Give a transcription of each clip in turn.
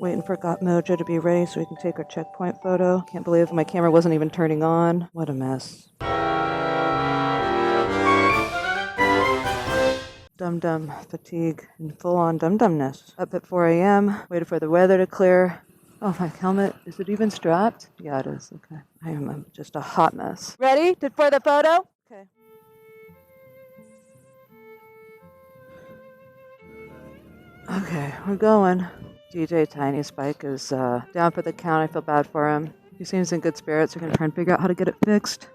Waiting for GotMojo to be ready so we can take our checkpoint photo. Can't believe my camera wasn't even turning on. What a mess. Dum-dum fatigue and full-on dum-dumness. Up at 4 a.m., waited for the weather to clear. Oh, my helmet, is it even strapped? Yeah, it is, okay. I am just a hot mess. Ready for the photo? Okay. Okay, we're going. DJ Tiny Spike is down for the count. I feel bad for him. He seems in good spirits. We're gonna try and figure out how to get it fixed.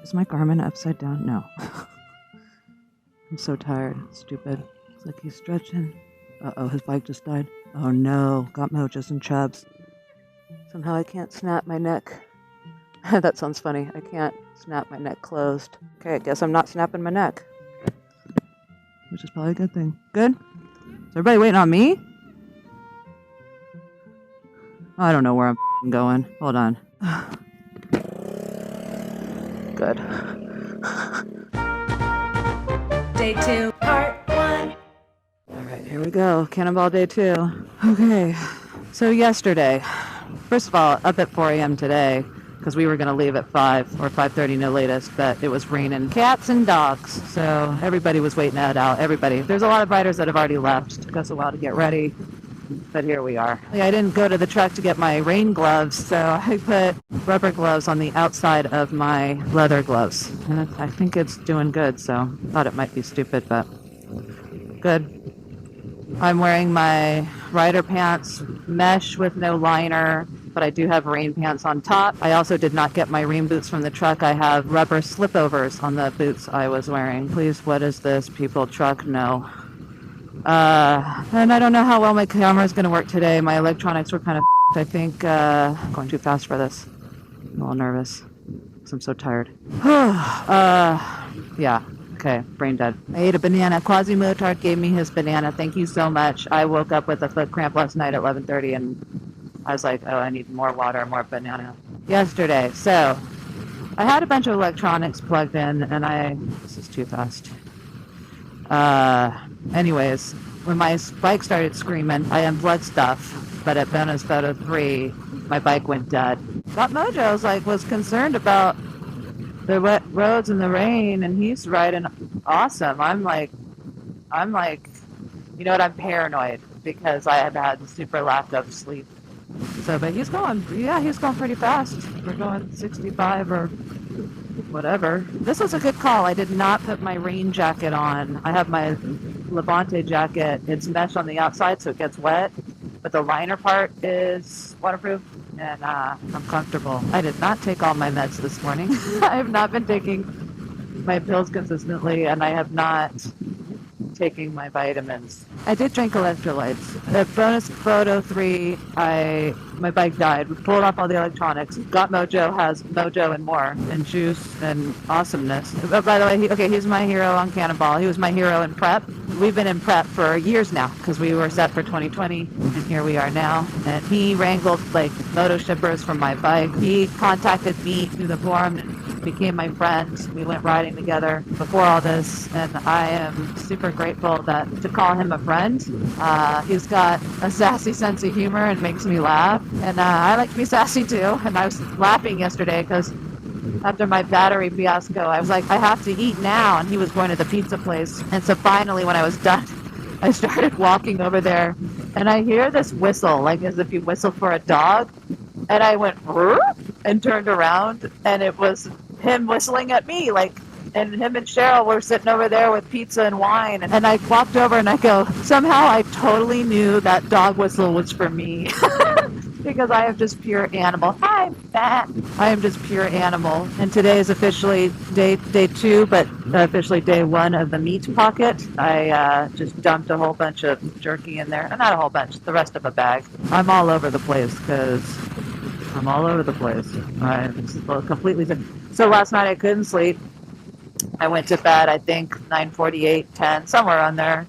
Is my Garmin upside down? No. I'm so tired. Stupid. Looks like he's stretching. Uh-oh, his bike just died. Oh no, GotMojo's and Chubs. Somehow I can't snap my neck. That sounds funny. I can't snap my neck closed. Okay, I guess I'm not snapping my neck. Which is probably a good thing. Good? Is everybody waiting on me? I don't know where I'm going. Hold on. Good. Day 2, part 1. Alright, here we go. Cannonball day 2. Okay, so yesterday, first of all, up at 4 a.m. today, because we were going to leave at 5 or 5:30 no latest, but it was raining cats and dogs, so everybody was waiting that out. Everybody. There's a lot of riders that have already left. It took us a while to get ready, but here we are. I didn't go to the truck to get my rain gloves, so I put rubber gloves on the outside of my leather gloves, and I think it's doing good, so I thought it might be stupid, but good. I'm wearing my rider pants, mesh with no liner, but I do have rain pants on top. I also did not get my rain boots from the truck. I have rubber slipovers on the boots I was wearing. Please, what is this, people? Truck? No. And I don't know how well my camera is going to work today. My electronics were kind of I think, going too fast for this. I'm a little nervous because I'm so tired. Yeah. Okay, brain dead. I ate a banana. Quasimodo gave me his banana. Thank you so much. I woke up with a foot cramp last night at 11:30 and I was like, oh, I need more water, more banana. Yesterday, so I had a bunch of electronics plugged in and this is too fast. Anyways, when my bike started screaming, I unplugged stuff, but at bonus photo 3, my bike went dead. GotMojo was concerned about the wet roads and the rain, and he's riding awesome. I'm like, you know what, I'm paranoid because I have had super lack of sleep. So, but he's going pretty fast. We're going 65 or whatever. This was a good call. I did not put my rain jacket on. I have my Levante jacket. It's mesh on the outside, so it gets wet, but the liner part is waterproof, and I'm comfortable. I did not take all my meds this morning. I have not been taking my pills consistently, and I have not taking my vitamins. I did drink electrolytes. The bonus photo 3, my bike died. We pulled off all the electronics. GotMojo has mojo and more, and juice and awesomeness. But by the way, he's my hero on Cannonball. He was my hero in prep. We've been in prep for years now because we were set for 2020, and here we are now. And he wrangled moto shippers from my bike. He contacted me through the forum and became my friend. We went riding together before all this, and I am super grateful to call him a friend. He's got a sassy sense of humor and makes me laugh, and I like to be sassy too. And I was laughing yesterday because after my battery fiasco, I was like, I have to eat now, and he was going to the pizza place. And so finally, when I was done, I started walking over there, and I hear this whistle, as if you whistle for a dog, and I went and turned around, and it was him whistling at me, and him and Cheryl were sitting over there with pizza and wine, and I walked over and I go, somehow I totally knew that dog whistle was for me. Because I am just pure animal. Hi, Matt. I am just pure animal. And today is officially day 2, but officially day 1 of the meat pocket. I just dumped a whole bunch of jerky in there. Not a whole bunch, the rest of a bag. I'm all over the place because I'm all over the place. I'm completely... So last night I couldn't sleep. I went to bed, I think, 9:48, 10, somewhere on there.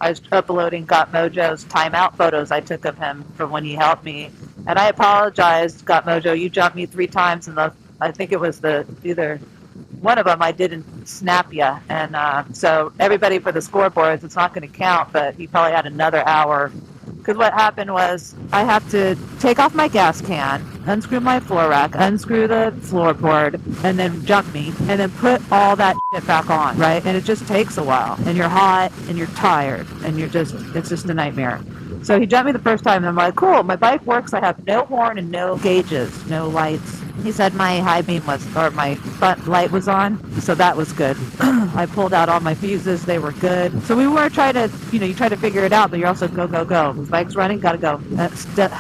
I was uploading GotMojo's timeout photos I took of him from when he helped me. And I apologized, GotMojo, you jumped me 3 times, and I think it was either one of them I didn't snap you. And so everybody for the scoreboards, it's not going to count, but he probably had another hour Because what happened was I have to take off my gas can, unscrew my floor rack, unscrew the floorboard, and then jump me, and then put all that shit back on, right? And it just takes a while. And you're hot, and you're tired, and it's just a nightmare. So he jumped me the first time, and I'm like, cool, my bike works. I have no horn and no gauges, no lights. He said my high beam my front light was on, so that was good. I pulled out all my fuses, they were good. So we were trying to, you try to figure it out, but you're also go, go, go. The bike's running, gotta go. That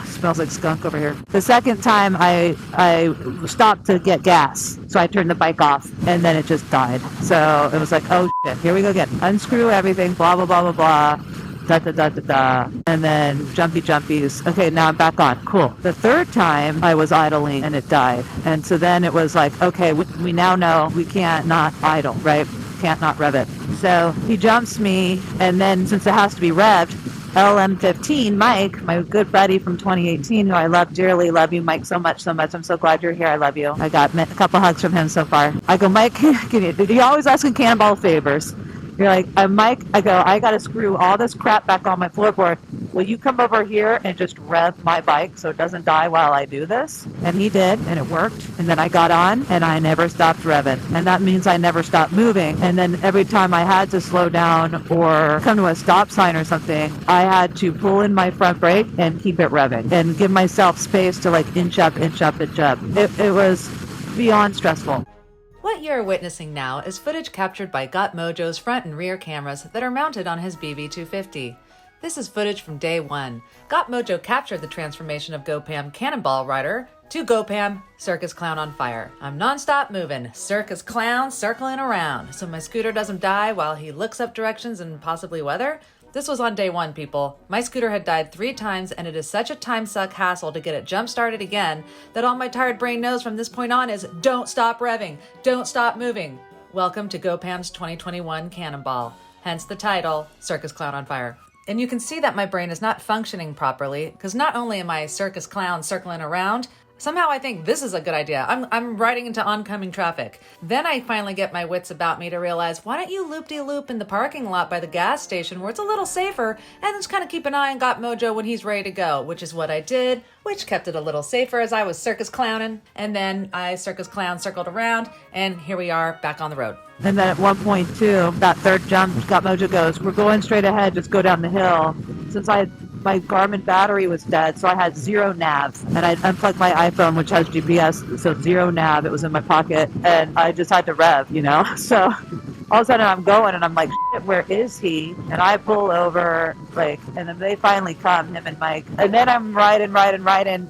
smells like skunk over here. The second time I stopped to get gas, so I turned the bike off, and then it just died. So it was like, oh shit, here we go again. Unscrew everything, blah, blah, blah, blah, blah. Da, da, da, da, da. And then jumpies. Okay, now I'm back on. Cool. The third time I was idling and it died. And so then it was like, okay, we now know we can't not idle, right? Can't not rev it. So he jumps me, and then since it has to be revved, LM15, Mike, my good buddy from 2018, who I love dearly. Love you, Mike, so much. I'm so glad you're here. I love you. I got a couple hugs from him so far. I go, Mike, did you always asking Cannonball favors? You're like, Mike, I go, I got to screw all this crap back on my floorboard. Will you come over here and just rev my bike so it doesn't die while I do this? And he did, and it worked. And then I got on, and I never stopped revving. And that means I never stopped moving. And then every time I had to slow down or come to a stop sign or something, I had to pull in my front brake and keep it revving and give myself space to inch up. It was beyond stressful. What you're witnessing now is footage captured by GotMojo's front and rear cameras that are mounted on his BB250. This is footage from day one. GotMojo captured the transformation of GOPAM Cannonball Rider to GOPAM Circus Clown on Fire. I'm non-stop moving, circus clown circling around, so my scooter doesn't die while he looks up directions and possibly weather. This was on day one, people. My scooter had died 3 times, and it is such a time suck hassle to get it jump started again that all my tired brain knows from this point on is don't stop revving, don't stop moving. Welcome to GOPAM's 2021 Cannonball, hence the title, Circus Clown on Fire. And you can see that my brain is not functioning properly, because not only am I circus clown circling around, somehow I think this is a good idea. I'm riding into oncoming traffic. Then I finally get my wits about me to realize, why don't you loop-de-loop in the parking lot by the gas station where it's a little safer, and just kind of keep an eye on GotMojo when he's ready to go, which is what I did, which kept it a little safer as I was circus clowning. And then I circus clown circled around, and here we are back on the road. And then at one point too, that third jump, GotMojo goes, we're going straight ahead, just go down the hill. Since my Garmin battery was dead, so I had 0 nav. And I unplugged my iPhone, which has GPS, so 0 nav. It was in my pocket, and I just had to rev, So all of a sudden I'm going, and I'm like, shit, where is he? And I pull over, and then they finally come, him and Mike. And then I'm riding.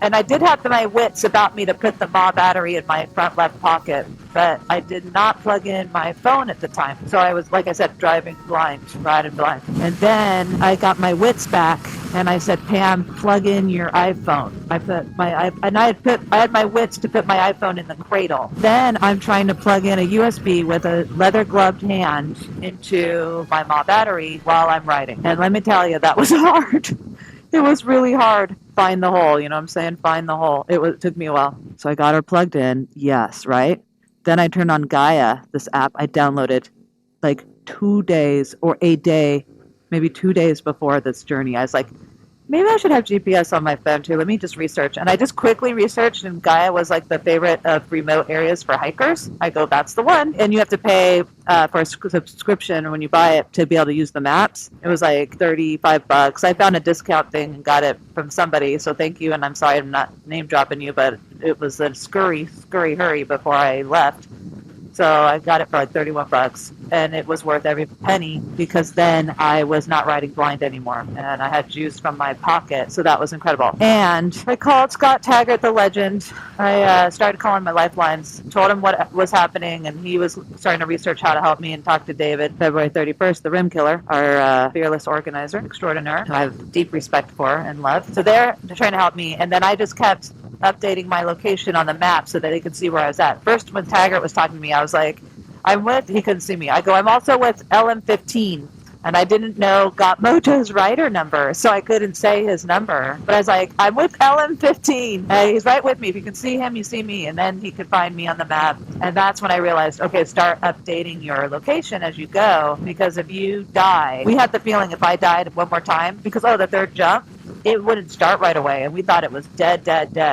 And I did have my wits about me to put the Ma battery in my front left pocket, but I did not plug in my phone at the time. So I was, like I said, riding blind. And then I got my wits back, and I said, Pam, plug in your iPhone. I had my wits to put my iPhone in the cradle. Then I'm trying to plug in a USB with a leather gloved hand into my Ma battery while I'm riding. And let me tell you, that was hard. It was really hard. Find the hole, you know what I'm saying? Find the hole. It took me a while. So I got her plugged in. Yes, right? Then I turned on Gaia, this app I downloaded 2 days or a day, maybe 2 days before this journey. I was like, maybe I should have GPS on my phone too. Let me just research. And I just quickly researched, and Gaia was the favorite of remote areas for hikers. I go, that's the one. And you have to pay for a subscription when you buy it to be able to use the maps. It was $35. I found a discount thing and got it from somebody. So thank you. And I'm sorry I'm not name dropping you, but it was a scurry hurry before I left. So I got it for $31, and it was worth every penny because then I was not riding blind anymore, and I had juice from my pocket, so that was incredible. And I called Scott Taggart, the legend. I started calling my lifelines, told him what was happening, and he was starting to research how to help me and talk to David. February 31st, the Rim Killer, our fearless organizer extraordinaire, who I have deep respect for and love. So they're trying to help me, and then I just kept updating my location on the map so that they could see where I was at. First, when Taggart was talking to me, I was like, he couldn't see me. I go, I'm also with LM15. And I didn't know GotMojo's rider number, so I couldn't say his number. But I was like, I'm with LM15. He's right with me. If you can see him, you see me. And then he could find me on the map. And that's when I realized, okay, start updating your location as you go. Because if you die, we had the feeling if I died one more time, because, the third jump, it wouldn't start right away. And we thought it was dead,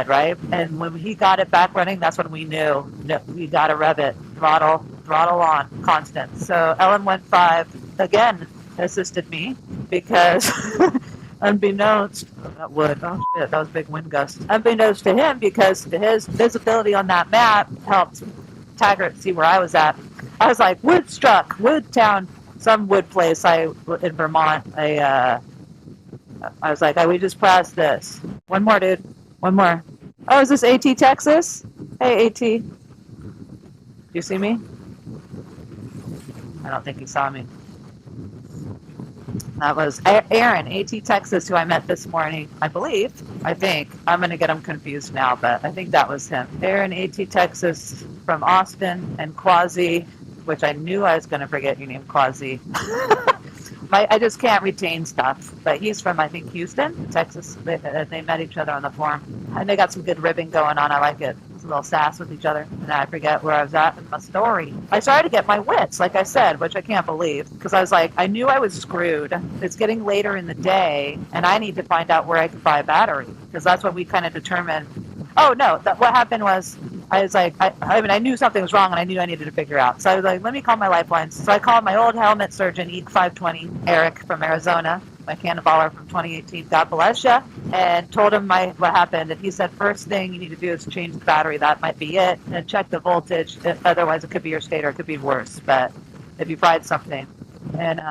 right? And when he got it back running, that's when we knew we got to rev it. Throttle on, constant. So LM15, again, assisted me because unbeknownst, that was a big wind gust. Unbeknownst to him, because his visibility on that map helped Taggart see where I was at. I was like, Woodtown, some wood place in Vermont. I was like, we just passed this. One more, dude. One more. Oh, is this AT Texas? Hey, AT. Do you see me? I don't think he saw me. That was Aaron, AT Texas, who I met this morning, I think. I'm going to get him confused now, but I think that was him. Aaron, AT Texas, from Austin, and Quasi, which I knew I was going to forget your name, Quasi. I just can't retain stuff. But he's from, I think, Houston, Texas. They met each other on the forum. And they got some good ribbing going on. I like it. It's a little sass with each other. And I forget where I was at in my story. I started to get my wits, like I said, which I can't believe. Because I was like, I knew I was screwed. It's getting later in the day. And I need to find out where I could buy a battery. Because that's what we kind of determined. Oh, no. What happened was, I was like, I knew something was wrong, and I knew I needed to figure out. So I was like, let me call my lifelines. So I called my old helmet surgeon, EAT 520, Eric from Arizona, my cannonballer from 2018, God bless ya, and told him what happened. And he said, first thing you need to do is change the battery. That might be it. And check the voltage. Otherwise, it could be your state or it could be worse. But if you fried something. And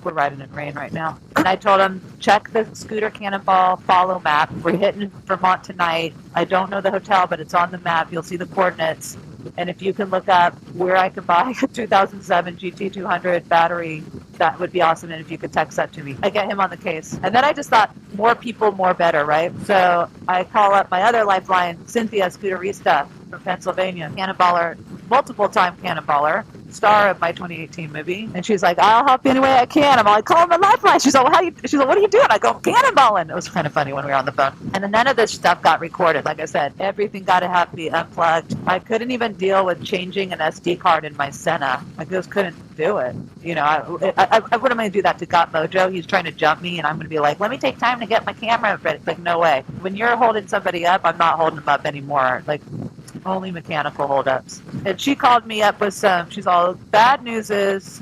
we're riding in rain right now. And I told him, check the scooter cannonball follow map. We're hitting Vermont tonight. I don't know the hotel, but it's on the map. You'll see the coordinates. And if you can look up where I can buy a 2007 GT200 battery, that would be awesome. And if you could text that to me, I get him on the case. And then I just thought, more people, more better, right? So I call up my other lifeline, Cynthia Scooterista from Pennsylvania, cannonballer, multiple-time cannonballer, star of my 2018 movie. And she's like, I'll help you any way I can. I'm like, call my lifeline. She's like, she's like, what are you doing? I go, cannonballing. It was kind of funny when we were on the phone. And then none of this stuff got recorded. Like I said, everything got to have to be unplugged. I couldn't even deal with changing an SD card in my Senna. I just couldn't do it. You know, what am I going to do that to GotMojo? He's trying to jump me, and I'm going to be like, let me take time to get my camera ready. It's like, no way. When you're holding somebody up, I'm not holding them up anymore. Like, only mechanical holdups. And she called me up with she's all, bad news is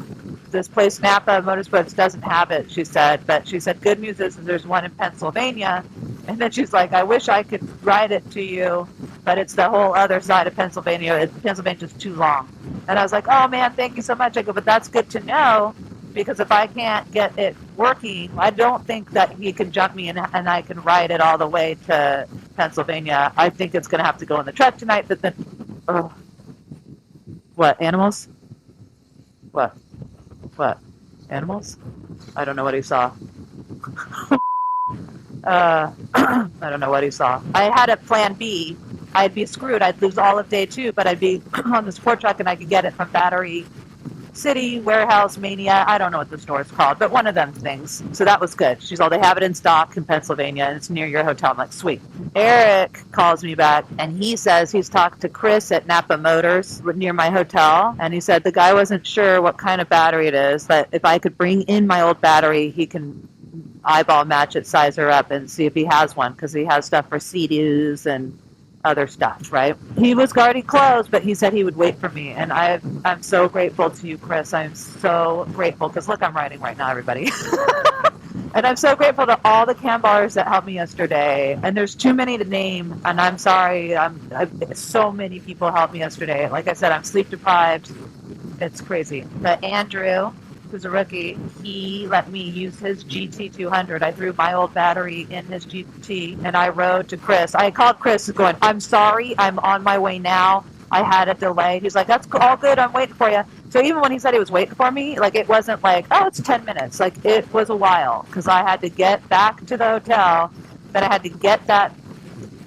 this place, Napa Motorsports, doesn't have it, she said. But she said, good news is there's one in Pennsylvania. And then she's like, I wish I could write it to you, but it's the whole other side of Pennsylvania. Pennsylvania's too long. And I was like, oh, man, thank you so much. I go, but that's good to know, because if I can't get it working, I don't think that he can jump me and I can ride it all the way to Pennsylvania. I think it's going to have to go in the truck tonight, but then, what, animals? What? Animals? I don't know what he saw. I don't know what he saw. I had a plan B. I'd be screwed. I'd lose all of day 2, but I'd be on the support truck and I could get it from Battery City, Warehouse, Mania. I don't know what the store is called, but one of them things. So that was good. She's all, they have it in stock in Pennsylvania, and it's near your hotel. I'm like, sweet. Eric calls me back, and he says he's talked to Chris at Napa Motors near my hotel, and he said the guy wasn't sure what kind of battery it is, but if I could bring in my old battery, he can eyeball match it, size her up, and see if he has one, because he has stuff for Sea-Doos and other stuff, right? He was already closed, but he said he would wait for me, and I'm so grateful to you, Chris. I'm so grateful, because look, I'm writing right now, everybody. And I'm so grateful to all the cannonballers that helped me yesterday. And there's too many to name, and I'm sorry. So many people helped me yesterday. Like I said, I'm sleep deprived. It's crazy. But Andrew, who's a rookie, he let me use his GT200. I threw my old battery in his GT, and I rode to Chris. I called Chris going, I'm sorry, I'm on my way now. I had a delay. He's like, that's all good, I'm waiting for you. So even when he said he was waiting for me, like, it wasn't like, oh, it's 10 minutes. Like, it was a while, because I had to get back to the hotel. Then I had to get that.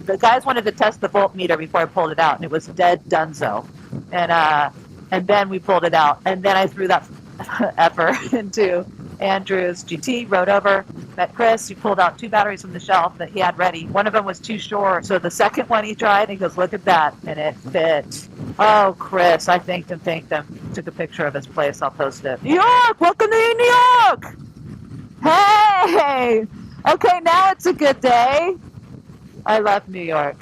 The guys wanted to test the voltmeter before I pulled it out, and it was dead dunzo. And then we pulled it out. And then I threw that effort into Andrew's GT, rode over, met Chris. He pulled out 2 batteries from the shelf that he had ready. One of them was too short, so the second one he tried, and he goes, look at that, and it fit. Oh, Chris, I thanked him. Took a picture of his place. I'll post it. New York! Welcome to New York! Hey! Okay, now it's a good day. I love New York.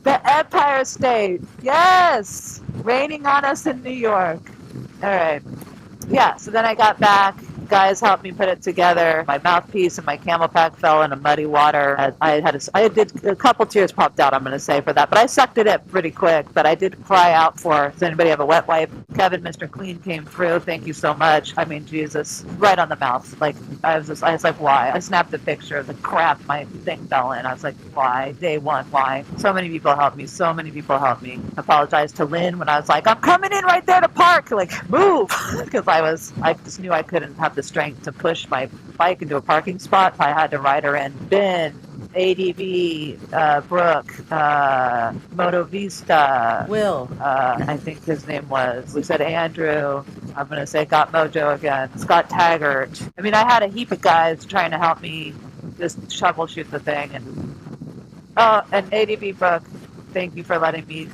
The Empire State. Yes! Raining on us in New York. All right. Yeah, so then I got back. Guys helped me put it together. My mouthpiece and my camel pack fell into muddy water. I did a couple tears popped out, I'm going to say, for that. But I sucked it up pretty quick. But I did cry out for, does anybody have a wet wipe? Kevin, Mr. Clean came through. Thank you so much. I mean, Jesus, right on the mouth. Like, I was like, why? I snapped a picture of the crap my thing fell in. I was like, why? Day one, why? So many people helped me. I apologized to Lynn when I was like, I'm coming in right there to park. Like, move. Because I just knew I couldn't have the strength to push my bike into a parking spot. I had to ride her in. Ben, ADV, Brooke, Moto Vista, Will. I think his name was. We said Andrew. I'm going to say GotMojo again. Scott Taggart. I mean, I had a heap of guys trying to help me just troubleshoot the thing. And ADV Brooke, thank you for letting me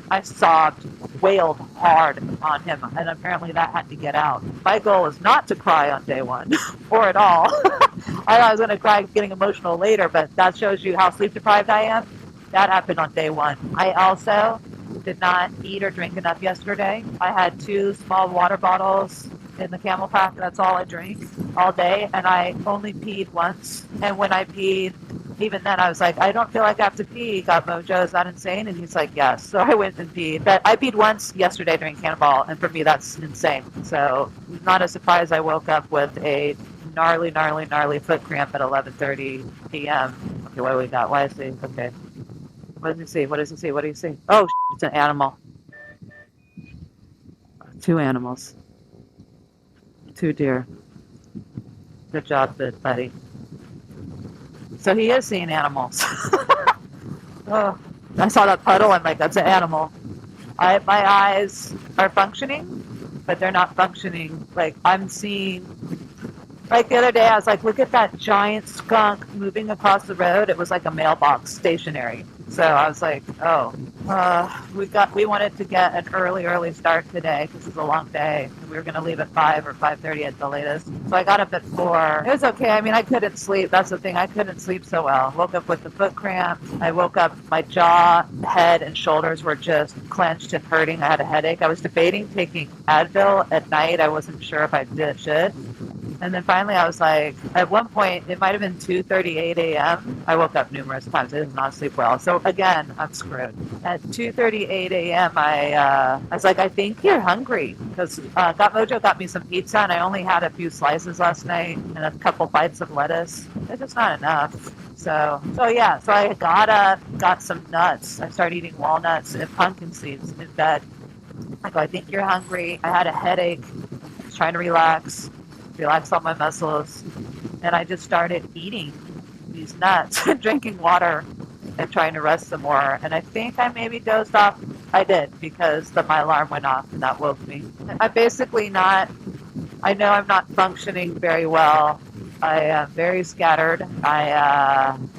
I sobbed, wailed hard on him, and apparently that had to get out. My goal is not to cry on day one, or at all. I thought I was going to cry getting emotional later, but that shows you how sleep deprived I am. That happened on day one. I also did not eat or drink enough yesterday. I had 2 small water bottles in the camel pack. That's all I drank all day, and I only peed once. And when I peed, even then I was like, I don't feel like I have to pee. GotMojo, is that insane? And he's like, yes. So I went and peed. But I peed once yesterday during Cannonball, and for me that's insane. So not a surprise I woke up with a gnarly foot cramp at 11:30 p.m. Okay, what do we got? Why is he? Okay. What does he see? Oh, it's an animal. 2 animals. 2 deer. Good job, buddy. So he is seeing animals. Oh, I saw that puddle. I'm like, that's an animal. My eyes are functioning, but they're not functioning. Like, I'm seeing. Like the other day, I was like, look at that giant skunk moving across the road. It was like a mailbox, stationary. So I was like, oh, we wanted to get an early start today because it's a long day. We were going to leave at 5 or 5:30 at the latest. So I got up at 4. It was okay. I mean, I couldn't sleep. That's the thing. I couldn't sleep so well. Woke up with the foot cramp. I woke up, my jaw, head, and shoulders were just clenched and hurting. I had a headache. I was debating taking Advil at night. I wasn't sure if I should. And then finally I was like, at one point, it might have been 2:38 a.m. I woke up numerous times. I did not sleep well. So again, I'm screwed. At 2:38 a.m., I was like, I think you're hungry. Because GotMojo got me some pizza, and I only had a few slices last night and a couple bites of lettuce. It's just not enough. So I got some nuts. I started eating walnuts and pumpkin seeds in bed. I go, I think you're hungry. I had a headache. I was trying to relax all my muscles, and I just started eating these nuts and drinking water and trying to rest some more. And I think I maybe dozed off. I did, because my alarm went off and that woke me. I know I'm not functioning very well. I am very scattered. I'm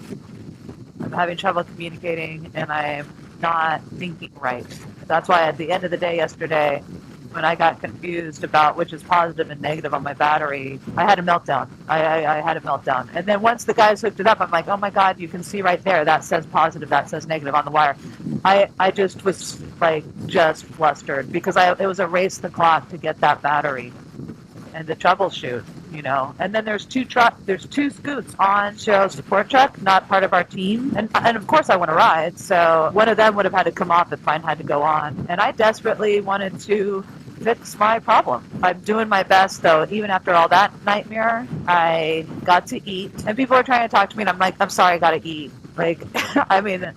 having trouble communicating, and I'm not thinking right. That's why at the end of the day yesterday, when I got confused about which is positive and negative on my battery, I had a meltdown. I had a meltdown. And then once the guys hooked it up, I'm like, oh my God, you can see right there, that says positive, that says negative on the wire. I just was like, just flustered, because it was a race the clock to get that battery and to troubleshoot, you know. And then there's 2 scoots on Cheryl's support truck, not part of our team. And of course I want to ride, so one of them would have had to come off if mine had to go on. And I desperately wanted to fix my problem. I'm doing my best, though. Even after all that nightmare, I got to eat. And people are trying to talk to me, and I'm like, I'm sorry, I got to eat. Like, I mean,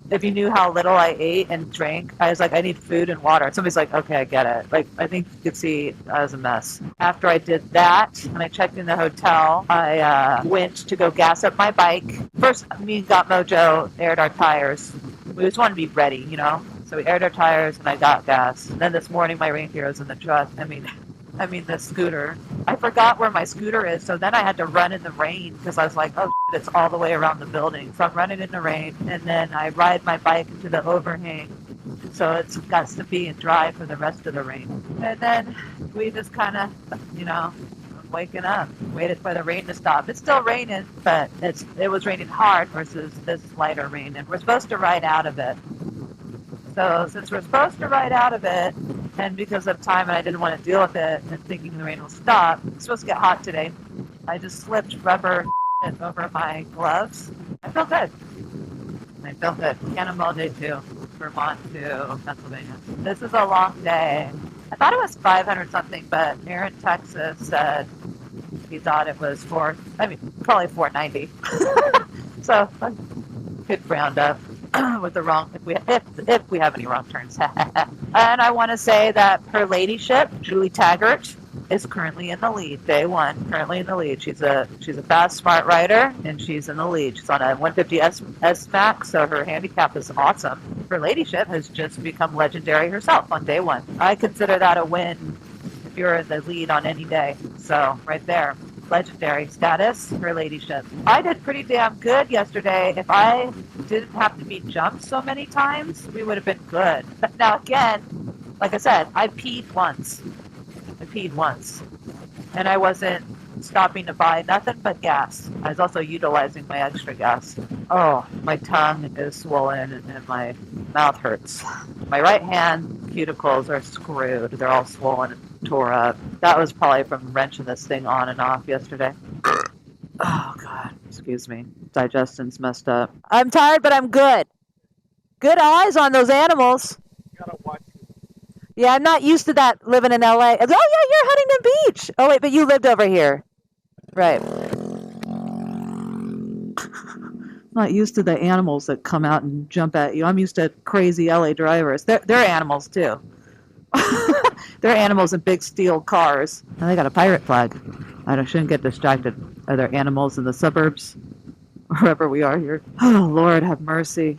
if you knew how little I ate and drank, I was like, I need food and water. And somebody's like, okay, I get it. Like, I think you could see I was a mess. After I did that, and I checked in the hotel, I went to go gas up my bike. First, me and GotMojo aired our tires. We just wanted to be ready, you know? So we aired our tires, and I got gas. And then this morning, my reindeer was in the truck. I mean, I mean, the scooter. I forgot where my scooter is, so then I had to run in the rain because I was like, oh, shit, it's all the way around the building. So I'm running in the rain, and then I ride my bike into the overhang, so it's got to be dry for the rest of the rain. And then we just kind of, waking up, waited for the rain to stop. It's still raining, but it was raining hard versus this lighter rain, and we're supposed to ride out of it. So since we're supposed to ride out of it, and because of time and I didn't want to deal with it and thinking the rain will stop, it's supposed to get hot today. I just slipped rubber over my gloves. I feel good. Cannonball Day 2, Vermont to Pennsylvania. This is a long day. I thought it was 500 something, but Aaron, Texas said he thought it was probably 490. So could round up with the wrong, if we have any wrong turns. And I want to say that her ladyship, Julie Taggart, is currently in the lead. Day 1, currently in the lead. She's a fast, smart rider, and she's in the lead. She's on a 150 S Max, so her handicap is awesome. Her ladyship has just become legendary herself on day 1. I consider that a win if you're in the lead on any day. So right there, legendary status, her ladyship. I did pretty damn good yesterday. If I didn't have to be jumped so many times, we would have been good. But now again, like I said, I peed once, and I wasn't stopping to buy nothing but gas. I was also utilizing my extra gas. Oh, my tongue is swollen and my mouth hurts. My right hand cuticles are screwed. They're all swollen and tore up. That was probably from wrenching this thing on and off yesterday. Oh, God. Excuse me. Digestion's messed up. I'm tired, but I'm good. Good eyes on those animals. You gotta watch. Yeah, I'm not used to that living in LA. Oh, yeah, you're Huntington Beach. Oh, wait, but you lived over here. Right. Not used to the animals that come out and jump at you. I'm used to crazy LA drivers. They're animals, too. They're animals in big steel cars. And they got a pirate flag. I shouldn't get distracted. Are there animals in the suburbs? Wherever we are here. Oh, Lord, have mercy.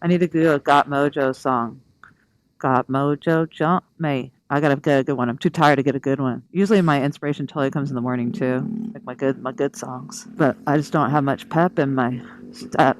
I need to do a GotMojo song. GotMojo, jump me. I gotta get a good one. I'm too tired to get a good one. Usually my inspiration totally comes in the morning too, like my good songs. But I just don't have much pep in my step.